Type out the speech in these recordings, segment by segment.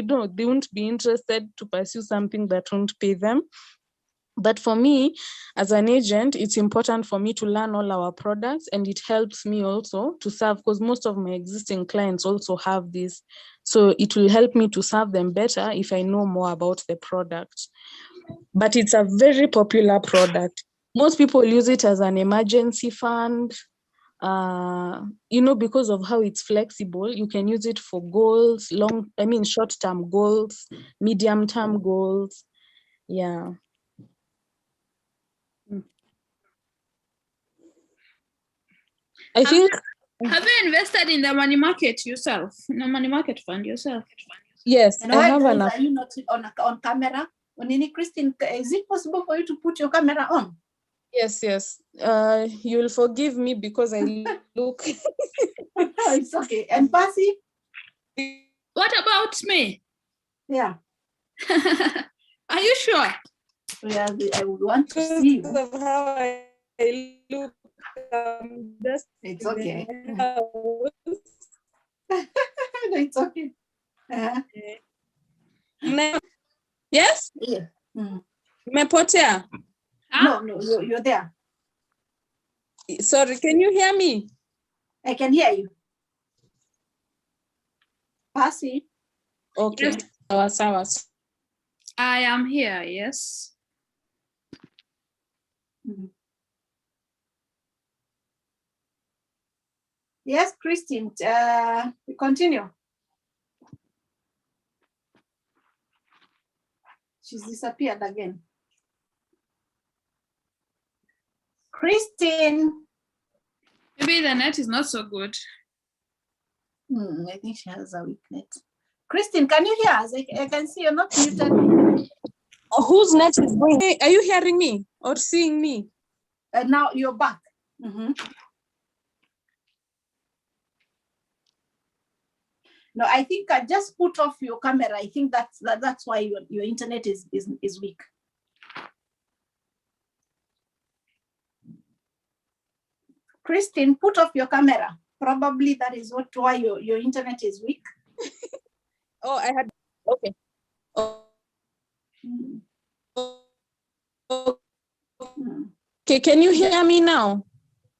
they won't be interested to pursue something that won't pay them. But for me, as an agent, it's important for me to learn all our products, and it helps me also to serve, because most of my existing clients also have this. So it will help me to serve them better if I know more about the product. But it's a very popular product. Most people use it as an emergency fund. Because of how it's flexible, you can use it for goals, short-term goals, medium-term goals. Yeah. Have you invested in the money market yourself? In a money market fund yourself? Yes, and I have are you not on camera? Christine, is it possible for you to put your camera on? Yes. You'll forgive me because I look. It's okay. And Percy? What about me? Yeah. Are you sure? Yeah, I would want to see you. Because of how I look. It's okay. No, it's okay. Yes? Yeah. Mepotea? No, you're there. Sorry, can you hear me? I can hear you. Percy? Okay. Yes. I am here, yes. Yes, Christine, we continue. She's disappeared again. Christine. Maybe the net is not so good. I think she has a weak net. Christine, can you hear us? I can see you're not muted. Whose net is going? Hey, are you hearing me or seeing me? Now you're back. No, I think I just put off your camera. I think that's why your internet is weak. Christine, put off your camera. Probably that is why your internet is weak. Oh, I had. Okay. Okay, can you hear me now?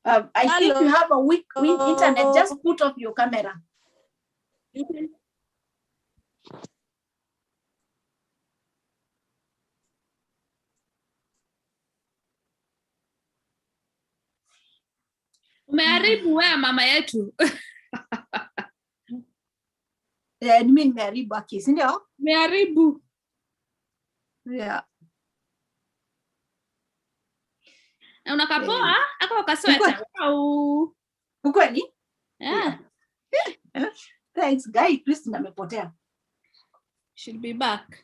I think you have a weak internet. Just put off your camera. Umeharibu wewe mama yetu. Mimi nimeharibu aki, si ndio? Umeharibu. Yeah. Unakapoa? Ako kasweta. Au. Ukweli? Yeah. Thanks, guy. Christine amepotea. She'll be back.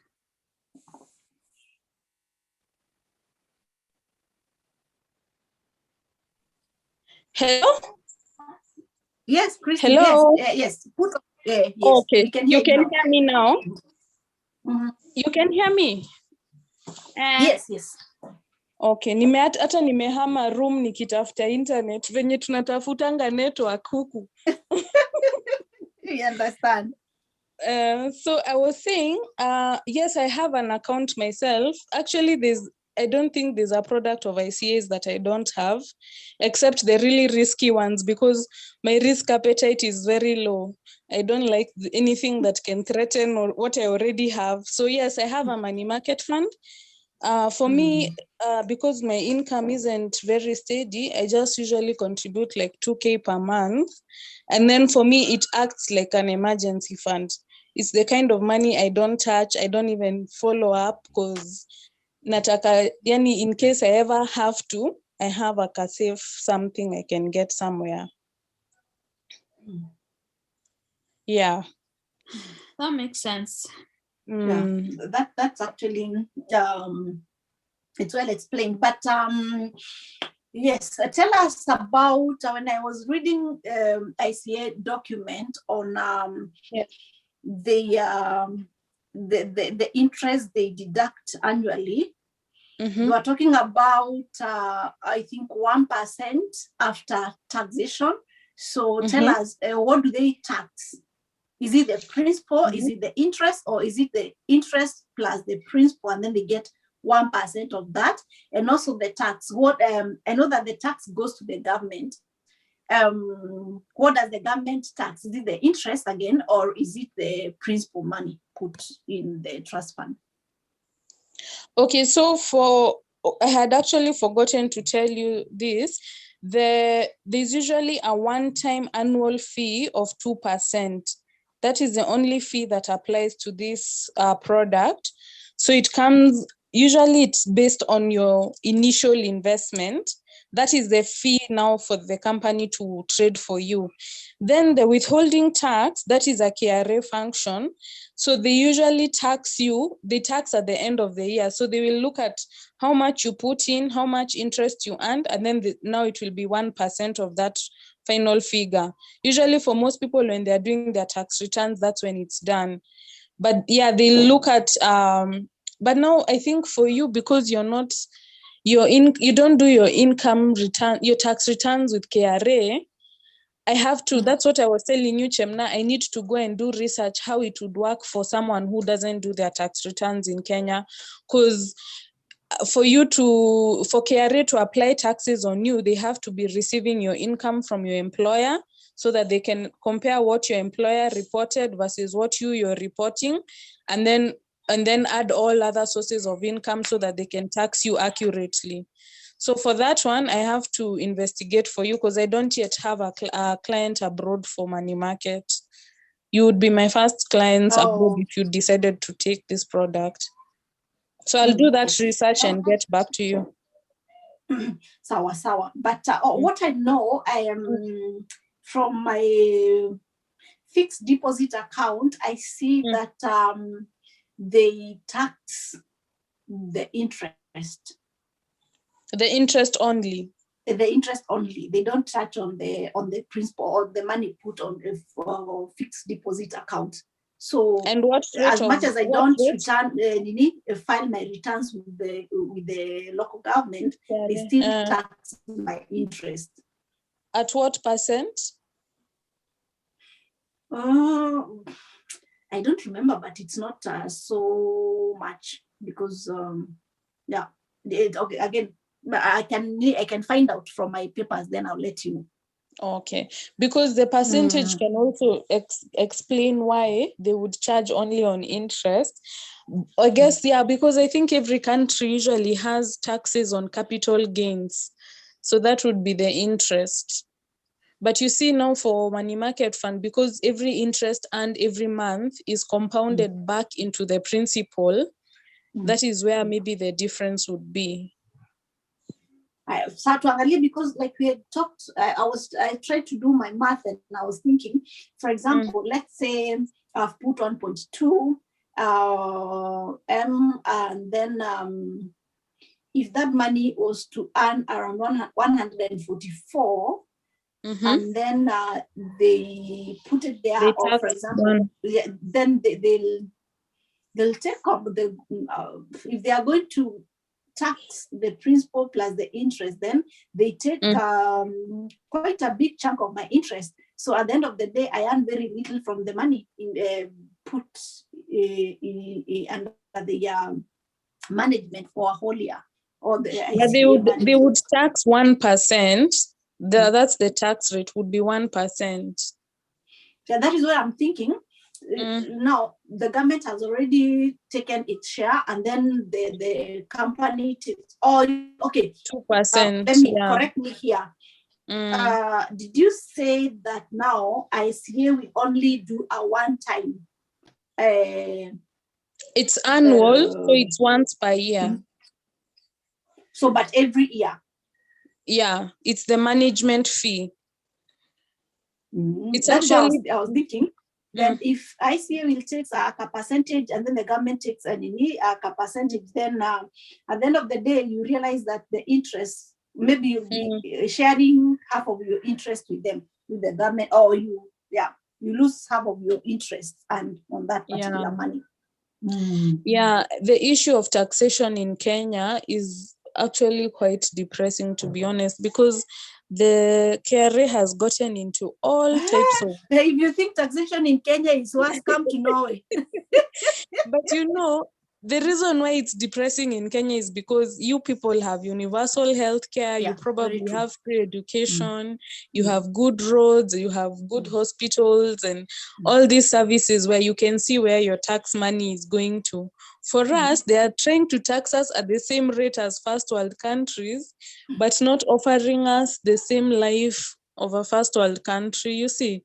Hello? Yes, Christine. Hello? Yes. Yes. Okay. We can you can now. hear me now? You can hear me? Yes. Okay, hata nimehama room nikitafuta internet venye tunatafutanga network huku. You understand? So I was saying, yes, I have an account myself. Actually, I don't think there's a product of ICAs that I don't have, except the really risky ones, because my risk appetite is very low. I don't like anything that can threaten or what I already have. So yes, I have a money market fund. For me, because my income isn't very steady, I just usually contribute like 2K per month. And then for me, it acts like an emergency fund. It's the kind of money I don't touch. I don't even follow up because nataka, yani, in case I ever have to, I have a safe something I can get somewhere. Yeah. That makes sense. Yeah, that's actually it's well explained. But yes, tell us about when I was reading ICA document on the interest they deduct annually. You are talking about I think 1% after taxation. So tell us, what do they tax? Is it the principal? Is it the interest, or is it the interest plus the principal, and then they get 1% of that? And also the tax. What I know that the tax goes to the government. What does the government tax? Is it the interest again, or is it the principal money put in the trust fund? Okay, so I had actually forgotten to tell you this. There's usually a one-time annual fee of 2%. That is the only fee that applies to this product. So usually it's based on your initial investment. That is the fee now for the company to trade for you. Then the withholding tax, that is a KRA function. So they usually tax you, they tax at the end of the year. So they will look at how much you put in, how much interest you earned, and then now it will be 1% of that final figure. Usually for most people, when they're doing their tax returns, that's when it's done. But yeah, they look at, but now I think for you, because you don't do your income return, your tax returns with KRA, I have to, that's what I was telling you, Chemna, I need to go and do research how it would work for someone who doesn't do their tax returns in Kenya. Because for KRA to apply taxes on you, they have to be receiving your income from your employer so that they can compare what your employer reported versus what you're reporting, and then add all other sources of income so that they can tax you accurately. So for that one, I have to investigate for you because I don't yet have a client abroad for money market. You would be my first client abroad if you decided to take this product. So I'll do that research and get back to you. Sawa. But what I know, I am from my fixed deposit account, I see that they tax the interest. The interest only. The interest only. They don't touch on the principal or the money put on a fixed deposit account. So, and what as much as I don't file my returns with the local government, they still tax my interest. At what percent? I don't remember, but it's not so much because okay, again, I can find out from my papers, then I'll let you know. Okay, because the percentage can also explain why they would charge only on interest. I guess, because I think every country usually has taxes on capital gains. So that would be the interest. But you see now for money market fund, because every interest earned every month is compounded back into the principal, that is where maybe the difference would be. Because like we had talked, I tried to do my math and I was thinking, for example, let's say I've put 1.2 M, and then if that money was to earn around 144, and then they put it there, or for example, then they'll take up if they are going to tax the principal plus the interest, then they take quite a big chunk of my interest. So at the end of the day, I earn very little from the money put under the management for a whole year. Or they would tax 1%. That's the tax rate, would be 1%. Yeah, that is what I'm thinking. Now the government has already taken its share, and then the company takes 2%. Let me correct me here. Did you say that now ICA we only do a one-time? It's annual, so it's once per year. So, but every year. Yeah, it's the management fee. It's actually I was thinking. Then if ICA will take a percentage and then the government takes a percentage, then at the end of the day, you realize that the interest, maybe you'll be sharing half of your interest with them, with the government, or you lose half of your interest and on that particular money. Yeah, the issue of taxation in Kenya is actually quite depressing, to be honest, because the KRA has gotten into all types of... If you think taxation in Kenya is worse, come to Norway. But the reason why it's depressing in Kenya is because you people have universal health care, you probably have free education, you have good roads, you have good hospitals, and all these services where you can see where your tax money is going to. For us, they are trying to tax us at the same rate as first world countries, but not offering us the same life of a first world country, you see.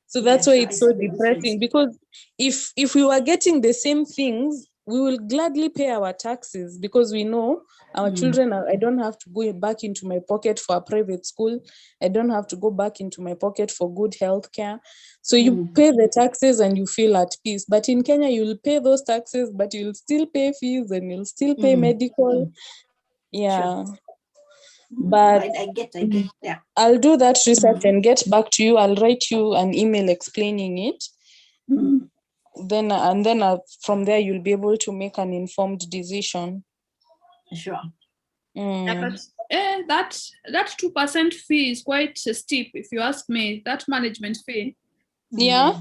So that's why it's so depressing, because if we were getting the same things, we will gladly pay our taxes, because we know our children I don't have to go back into my pocket for a private school. I don't have to go back into my pocket for good health care. So you pay the taxes and you feel at peace. But in Kenya, you'll pay those taxes, but you'll still pay fees and you'll still pay medical. Yeah. Sure. But I get. Yeah. I'll do that research and get back to you. I'll write you an email explaining it. Then from there you'll be able to make an informed decision. Sure. Yeah, but that 2% fee is quite steep, if you ask me. That management fee. Yeah.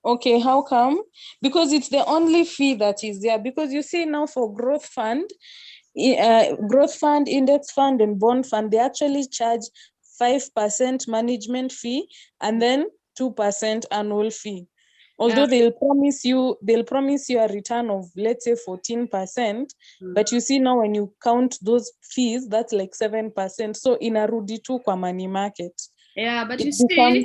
Okay. How come? Because it's the only fee that is there. Because you see now for growth fund, index fund, and bond fund, they actually charge 5% management fee and then 2% annual fee. Although they'll promise you a return of, let's say, 14%, but you see now when you count those fees, that's like 7%. So inarudi tu kwa money market. Yeah, but you see,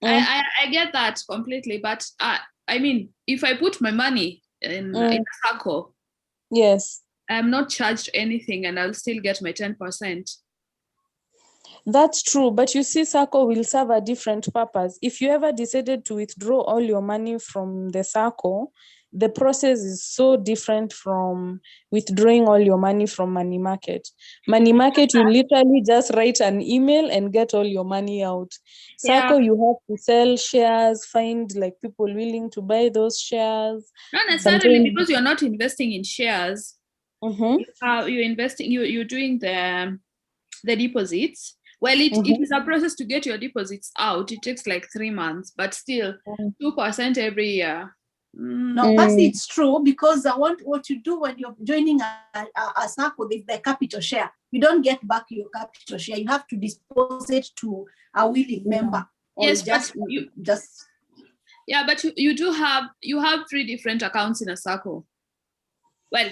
I get that completely. But I mean, if I put my money in a Sacco, yes, I'm not charged anything, and I'll still get my 10%. That's true, but you see, Sacco will serve a different purpose. If you ever decided to withdraw all your money from the Sacco, the process is so different from withdrawing all your money from money market. Money market, you literally just write an email and get all your money out. Sacco, you have to sell shares, find like people willing to buy those shares. Not necessarily because you're not investing in shares. You're investing. You're doing the deposits. Well, it is a process to get your deposits out. It takes like 3 months, but still 2% every year. No, Percy, it's true, because what you do when you're joining a Sacco, the capital share. You don't get back your capital share. You have to dispose it to a willing member. Yes, but you have 3 different accounts in a Sacco. Well,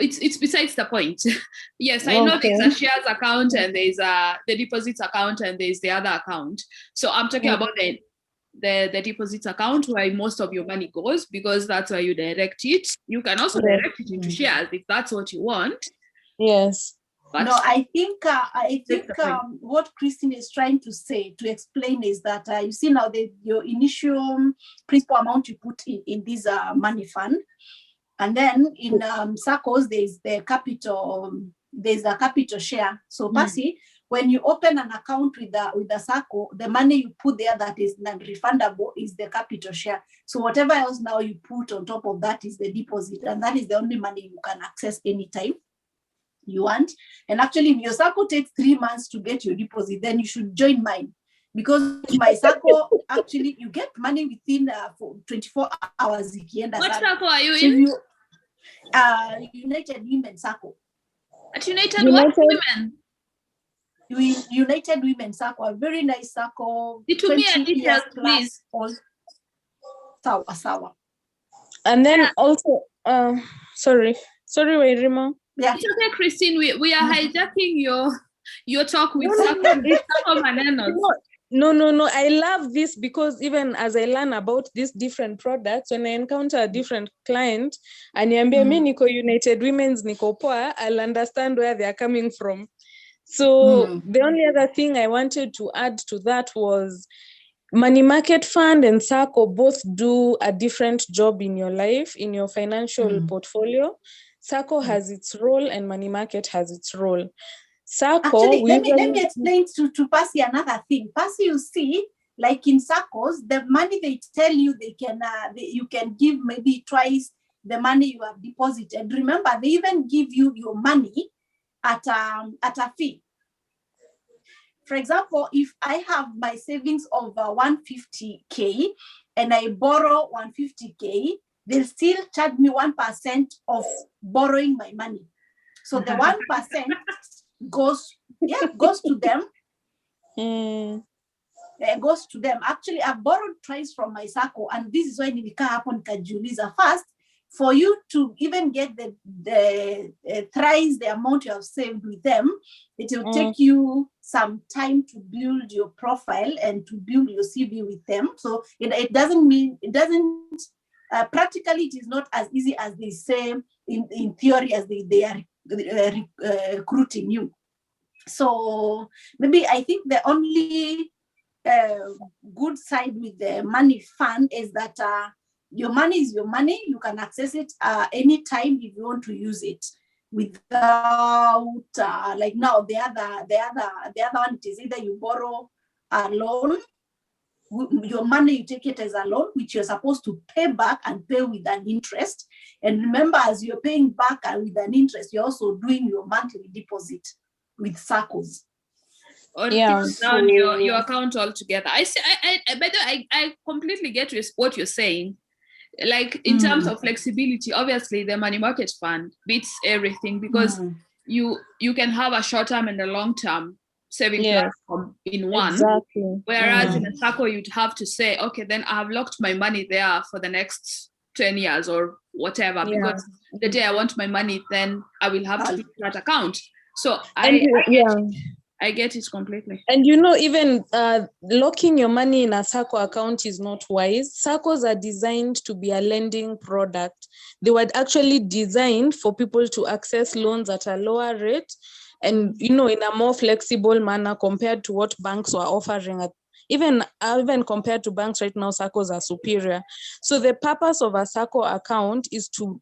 it's besides the point. Yes, I know there's a shares account and there's the deposits account and there's the other account. So I'm talking about the deposits account where most of your money goes, because that's where you direct it. You can also direct it into shares if that's what you want. Yes. But no, I think what Christine is trying to explain is that you see now your initial principal amount you put in this money fund. And then in Saccos, there's a capital share. So Percy, when you open an account with the Sacco, the money you put there that is non-refundable is the capital share. So whatever else now you put on top of that is the deposit, and that is the only money you can access anytime you want. And actually, if your Sacco takes 3 months to get your deposit, then you should join mine. Because my Sacco, actually, you get money within 24 hours. What Sacco are you in? United Women Sacco. At United Women? United Women Sacco, a very nice Sacco. To me a details, please. Sawa. And then also, sorry, Wairima. Yeah. It's okay, Christine. We are hijacking your talk with Sacco Maneno. No. I love this, because even as I learn about these different products, when I encounter a different client and niambie mi niko United Women's niko poa, I'll understand where they are coming from. So the only other thing I wanted to add to that was money market fund and Sacco both do a different job in your life, in your financial portfolio. Sacco has its role and money market has its role. Sacco, actually, let me explain to Percy another thing. Percy, you see, like in Saccos, the money they tell you you can give maybe twice the money you have deposited. Remember, they even give you your money at a fee. for example, if I have my savings of 150K and I borrow 150K, they'll still charge me 1% of borrowing my money. So the 1% goes to them. Goes to them. Actually, I've borrowed twice from my SACCO, and this is why nilikaa hapo nikajiuliza, first, for you to even get the thrice the amount you have saved with them, it will take you some time to build your profile and to build your CV with them. So it doesn't practically, it is not as easy as they say in theory, as they are recruiting you. So maybe I think the only good side with the money fund is that your money is your money. You can access it anytime if you want to use it, without like now the other one, it is either you borrow a loan, your money, you take it as a loan, which you're supposed to pay back and pay with an interest. And remember, as you're paying back with an interest, you're also doing your monthly deposit with SACCOs. Or close down your account altogether. I completely get what you're saying. Like in terms of flexibility, obviously the money market fund beats everything, because you can have a short term and a long term saving platform in one. Exactly. Whereas in a SACCO, you'd have to say, okay, then I have locked my money there for the next 10 years or whatever, because the day I want my money, then I will have to use that account. So I get it completely. And you know, even locking your money in a SACCO account is not wise. SACCOs are designed to be a lending product. They were actually designed for people to access loans at a lower rate and, you know, in a more flexible manner compared to what banks were offering. Even compared to banks right now, SACCOs are superior. So the purpose of a SACCO account is to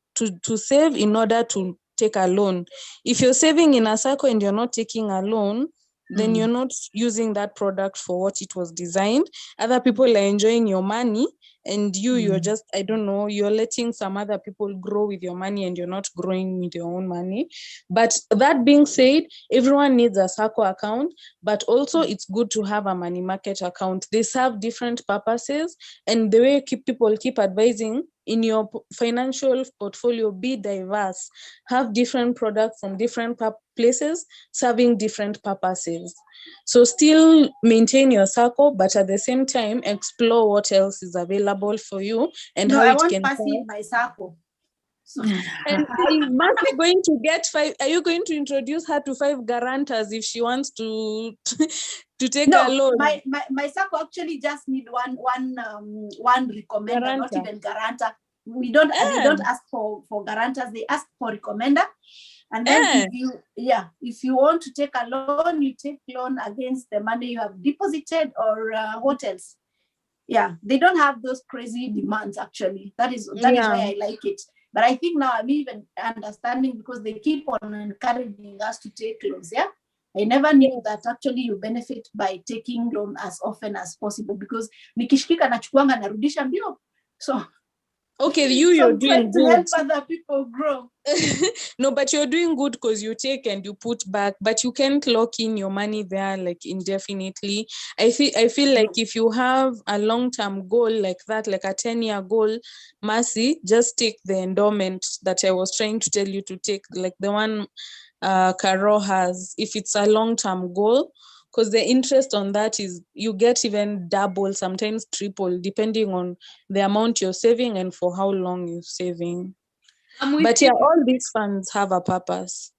save in order to take a loan. If you're saving in a SACCO and you're not taking a loan, then you're not using that product for what it was designed. Other people are enjoying your money, and you're just, I don't know, you're letting some other people grow with your money and you're not growing with your own money. But that being said, everyone needs a SACCO account, but also it's good to have a money market account. They serve different purposes, and the way people keep advising, in your financial portfolio, be diverse, have different products from different places serving different purposes. So still maintain your SACCO, but at the same time explore what else is available for you and how it can pass my SACCO. So. And is Mercy going to get 5? Are you going to introduce her to 5 guarantors if she wants to take a loan? My SACCO actually just need one recommender, guarantor. Not even guarantor. They don't ask for guarantors, they ask for recommender. And then if you want to take a loan, you take loan against the money you have deposited or what else. Yeah, they don't have those crazy demands actually. That is why I like it. But I think now I'm even understanding, because they keep on encouraging us to take loans. Yeah, I never knew that actually you benefit by taking loan as often as possible, because nikishikika nachukuanga narudisha mbio. So okay, you're doing good. Help other people grow. No, but you're doing good because you take and you put back, but you can't lock in your money there like indefinitely. I feel like if you have a long-term goal like that, like a 10-year goal, Mercy, just take the endowment that I was trying to tell you to take, like the one Caro has, if it's a long-term goal, because the interest on that is you get even double, sometimes triple, depending on the amount you're saving and for how long you're saving. But all these funds have a purpose.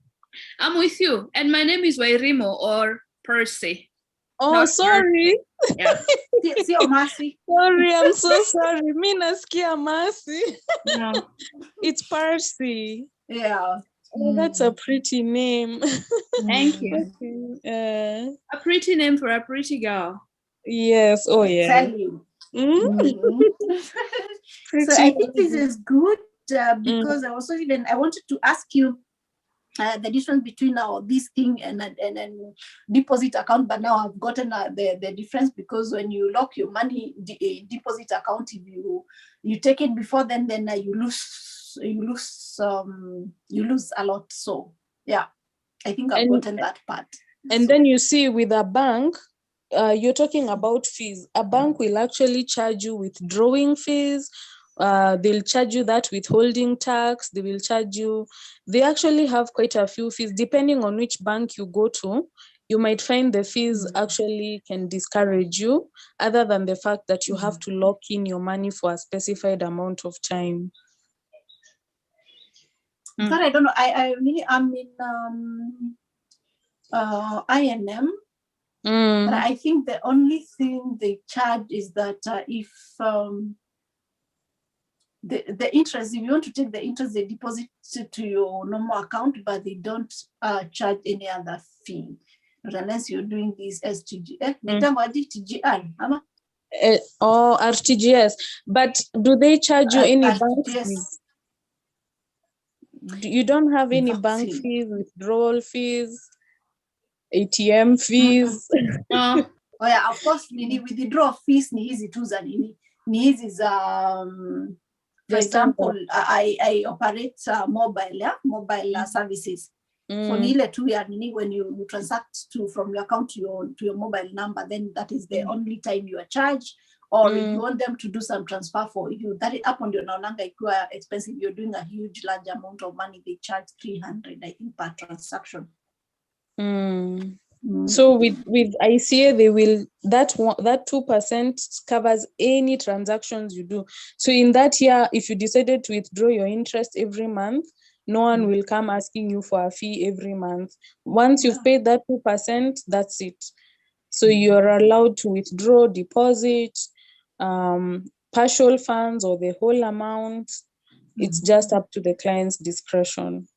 I'm with you. And my name is Wairimo or Percy. Oh, not sorry. Yeah. Mercy. Sorry, I'm so sorry. Me naskia Mercy. No. It's Percy. Yeah. Oh, that's a pretty name. Thank you. Okay. A pretty name for a pretty girl. Yes. Oh, yeah. Tell you. So I think this is good because I wanted to ask you the difference between this thing and deposit account, but now I've gotten the difference, because when you lock your money deposit account, if you take it before then you lose a lot. So yeah, I think I've gotten that part. And then you see with a bank, you're talking about fees. A bank will actually charge you withdrawing fees. They'll charge you that withholding tax. They will charge you. They actually have quite a few fees. Depending on which bank you go to, you might find the fees actually can discourage you, other than the fact that you have to lock in your money for a specified amount of time. But I don't know. I'm in INM. But I think the only thing they charge is that if the interest, if you want to take the interest, they deposit it to your normal account, but they don't charge any other fee, not unless you're doing this STGR. Or RTGS. But do they charge you any bank fees? You don't have any bank fees, withdrawal fees, ATM fees? Oh yeah, of course, withdraw fees ni hizi tu za nini. Ni hizi za for example, I operate mobile services. So ni ile tu ya nini, when you transact from your account to your mobile number, then that is the only time you are charged. Or if you want them to do some transfer for you, that up on your naonanga ikiwa expensive, you're doing a huge large amount of money, they charge 300 I think per transaction. So with ICA, they will that 2% covers any transactions you do. So in that year, if you decided to withdraw your interest every month, no one will come asking you for a fee every month. Once you've paid that 2%, that's it. So you're allowed to withdraw, deposit, partial funds or the whole amount. It's just up to the client's discretion.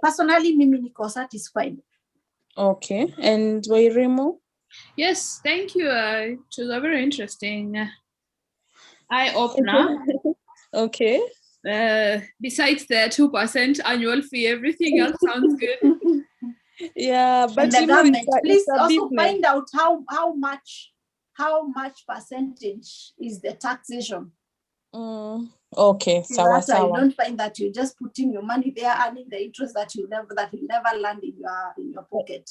Personally, mimi niko satisfied. Okay, and Wairemo? Yes, thank you. It was a very interesting eye-opener. Okay. Besides the 2% annual fee, everything else sounds good. Yeah, but and the government, please also find out how much percentage is the taxation. Okay, sawa. You don't find that you're just putting your money there, earning the interest that will never land in your pocket.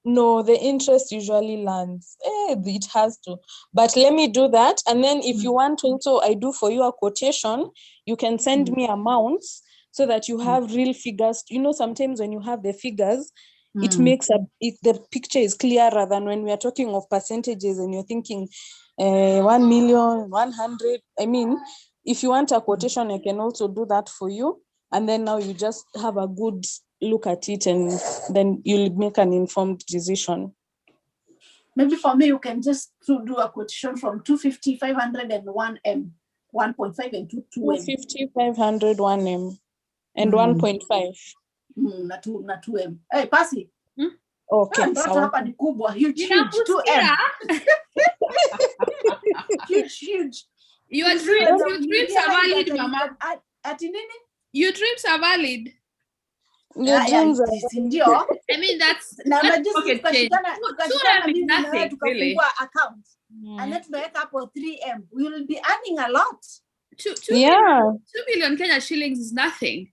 No, the interest usually lands. It has to. But let me do that. And then if you want to also, I do for you a quotation, you can send me amounts so that you have real figures. You know, sometimes when you have the figures, it makes the picture is clearer than when we are talking of percentages and you're thinking 1 million, 100. I mean, if you want a quotation, I can also do that for you. And then now you just have a good look at it and then you'll make an informed decision. Maybe for me, you can just do a quotation from 250, 500 and 1M, 1.5 and 2M. 250, 500, 1M and 1.5. Na 2M. Hey, Pasi. Okay. Hapa ni kubwa, huge 2M. Huge. Your trips are valid, Mama. Ati nini? Your trips are valid. Your dreams are ndio. I mean, that's pocket change. 2M is nothing, really. Account. And then tunaweka hapo 3M. We will be earning a lot. 2 million Kenya shillings is nothing.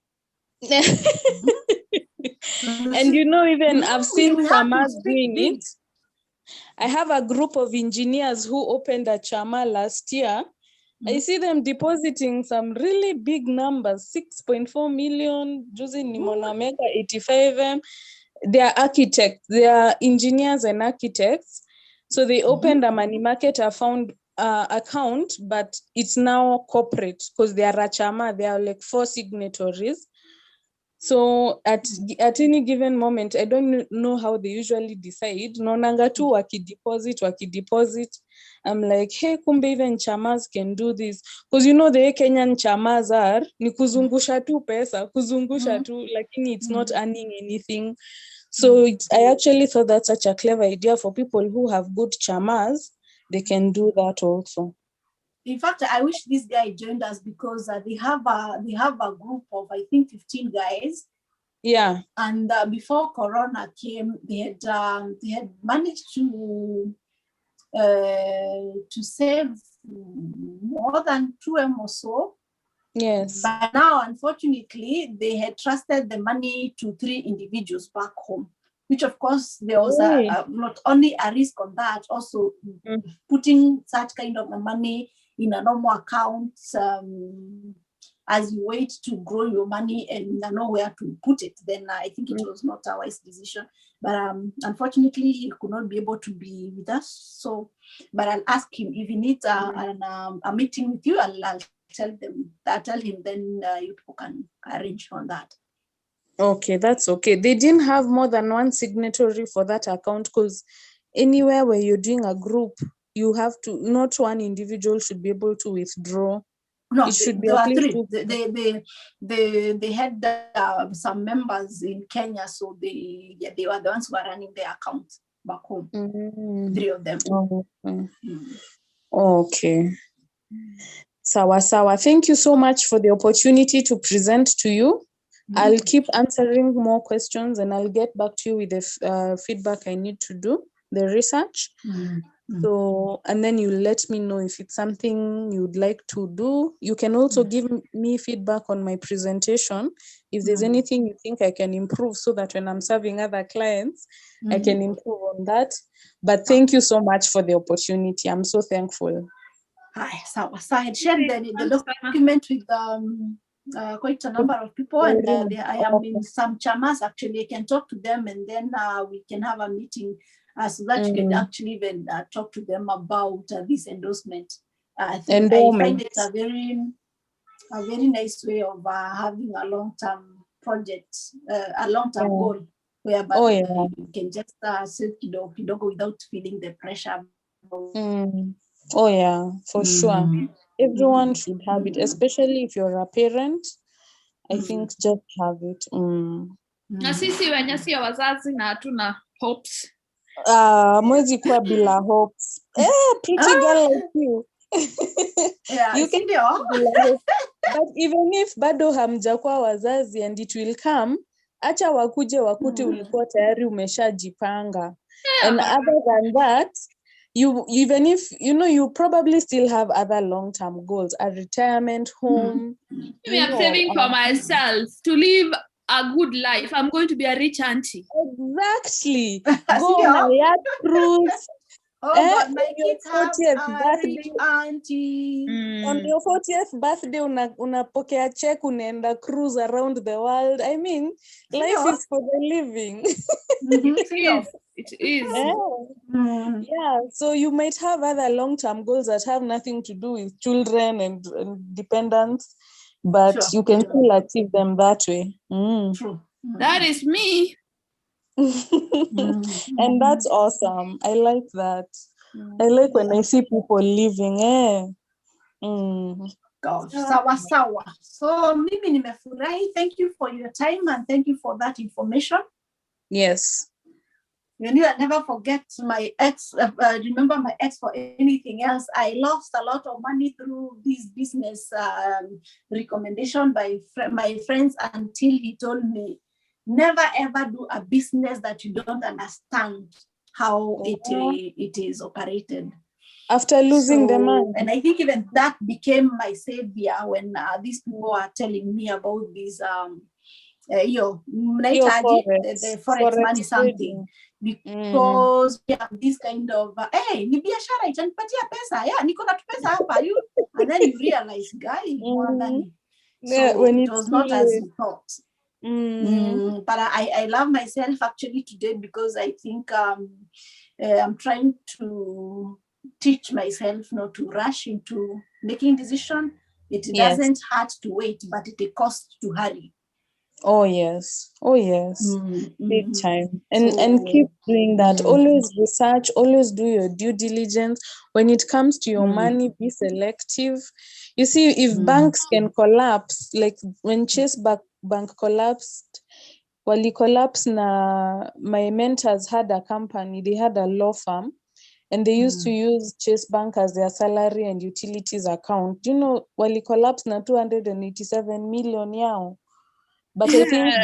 And you know, even I've seen farmers doing it. I have a group of engineers who opened a chama last year. I see them depositing some really big numbers, 6.4 million, Josie Nimonameka, 85M. They are architects, they are engineers and architects. So they opened a money market account, but it's now corporate because they are a chama, they are like 4 signatories. So at any given moment, I don't know how they usually decide. Naonanga tu wakideposit. I'm like, hey, kumbe even chamas can do this. Because you know the way Kenyan chamas are, ni kuzungusha tu pesa, kuzungusha tu, lakini it's not earning anything. So I actually thought that's such a clever idea for people who have good chamas. They can do that also. In fact, I wish this guy joined us because they have a group of, I think, 15 guys. Yeah. And before Corona came, they had managed to save more than 2M or so. Yes. But now, unfortunately, they had trusted the money to 3 individuals back home, which of course there was not only a risk on that, also putting such kind of money in a normal account as you wait to grow your money and know where to put it, then I think it was not a wise decision. But unfortunately, he could not be able to be with us. So, but I'll ask him if he needs a meeting with you. I'll tell him, then you people can arrange on that. Okay, that's okay. They didn't have more than one signatory for that account, because anywhere where you're doing a group, you have to, not one individual should be able to withdraw. No, it should be there at are least 3. They had some members in Kenya, so they were the ones who were running their accounts back home. 3 of them. Okay. Sawa. Thank you so much for the opportunity to present to you. I'll keep answering more questions and I'll get back to you with the feedback I need to do, the research. So, and then you let me know if it's something you'd like to do. You can also give me feedback on my presentation if there's anything you think I can improve, so that when I'm serving other clients, I can improve on that. But thank you so much for the opportunity. I'm so thankful. So I had shared the document with quite a number of people, and I am in some chamas actually. I can talk to them, and then we can have a meeting so that you can actually even talk to them about this endorsement. I find it a very nice way of having a long-term project, a long-term goal, whereby you can just save kidogo without feeling the pressure. Oh yeah, for sure. Everyone should have it, especially if you're a parent. I think just have it. Na sisi wenye sio wazazi na hatuna hopes. Mwezi kuwa bila hopes. Pretty girl like you. You can but even if bado hamjakuwa wazazi and it will come, acha wakuje ulikuwa tayari umeshajipanga. And other than that, even if you probably still have other long-term goals, a retirement home. I'm saving for myself to live a good life. I'm going to be a rich auntie. Exactly. Go on a yacht cruise. But my kids have a rich auntie. On your 40th birthday, unapokea check, unaenda cruise around the world. I mean, life is for the living. It is. Yeah, so you might have other long-term goals that have nothing to do with children and dependents, but you can still achieve them that way. True. That is me. And that's awesome. I like that. I like when I see people living. Gosh, sawa. So mimi nimefurahi. Thank you for your time and thank you for that information. Yes. You know, I never forget my ex. Remember my ex for anything else. I lost a lot of money through this business recommendation by my friends until he told me, never ever do a business that you don't understand how it is operated. After losing the money. And I think even that became my savior when these people are telling me about this the forex money something. Because we have this kind of hey, ni biashara itanipatia pesa, niko na pesa hapa, and then you realize, guy, so it was not as you thought. But I love myself actually today, because I think I'm trying to teach myself not to rush into making decision. It doesn't hurt to wait, but it costs to hurry. Oh yes. Big time. And keep doing that. Always research, always do your due diligence. When it comes to your money, be selective. You see, if banks can collapse, like when Chase Bank collapsed, while it collapsed, my mentors had a company, they had a law firm, and they used to use Chase Bank as their salary and utilities account. You know, while it collapsed, 287 million yao. But I think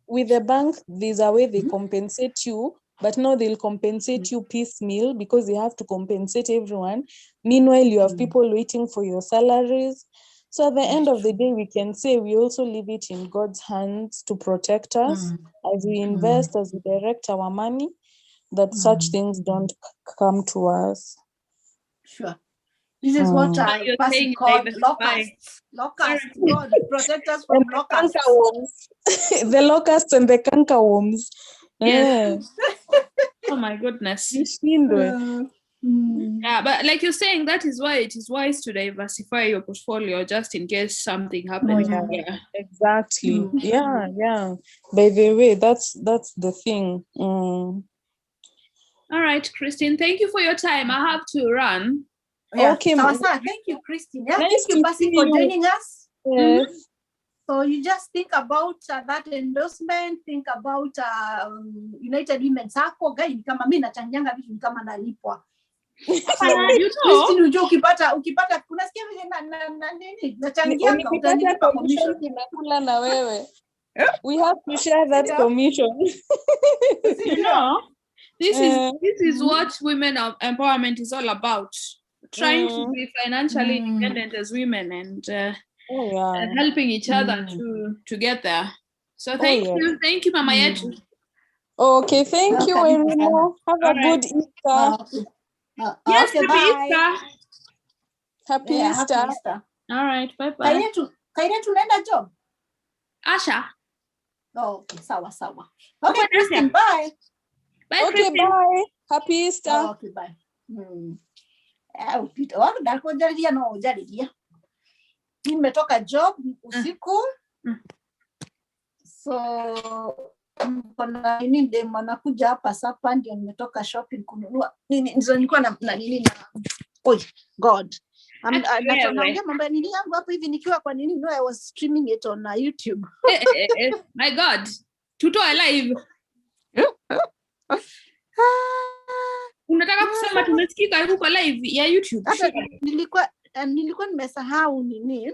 with the bank, there's a way they compensate you, but now they'll compensate you piecemeal because they have to compensate everyone. Meanwhile, you have people waiting for your salaries. So at the end of the day, we can say we also leave it in God's hands to protect us as we invest, as we direct our money, that such things don't come to us. Sure. This is what I call locusts. Locusts. God protect us from locusts. The locusts and the cankerworms. Yes. Oh my goodness. Yeah, but like you're saying, that is why it is wise to diversify your portfolio just in case something happens. Yeah, exactly. Yeah. By the way, that's the thing. All right, Christine, thank you for your time. I have to run. Yeah. Okay, thank you, Christine. Yeah, nice thank you, Basi, for joining us. Yes. So you just think about that endorsement, think about United Women's Circle. Guys, kama mimi nachangianga vitu kama nalipwa. Christine, unajua ukipata unasikia vile na nini? Nachangianga utanipa commission kinakula na wewe. We have to share that commission. This is what women empowerment is all about. Trying to be financially independent as women and helping each other to get there. So thank you, Mama Yetu. Okay, thank you, Irina. Have a good Easter. Yes, happy Easter. Happy Easter. All right, bye-bye. Kaida tunaenda job? Asha. Oh, okay, sawa. Okay, Christine, bye. Bye, okay, Christine. bye. Happy Easter. Okay, bye. Jaridia. Nimetoka job usiku. So kuna nini ndio manakuja hapa sasa ndio nimetoka shopping kununua. Ndio nilikuwa na nini na God. Naongea mambo ya nini yangu hapo hivi nikiwa kwa nini I was streaming it on YouTube. My God. Tutoe live. Unataka kusema tumesikika huko live ya YouTube? Nilikuwa nimesahau nini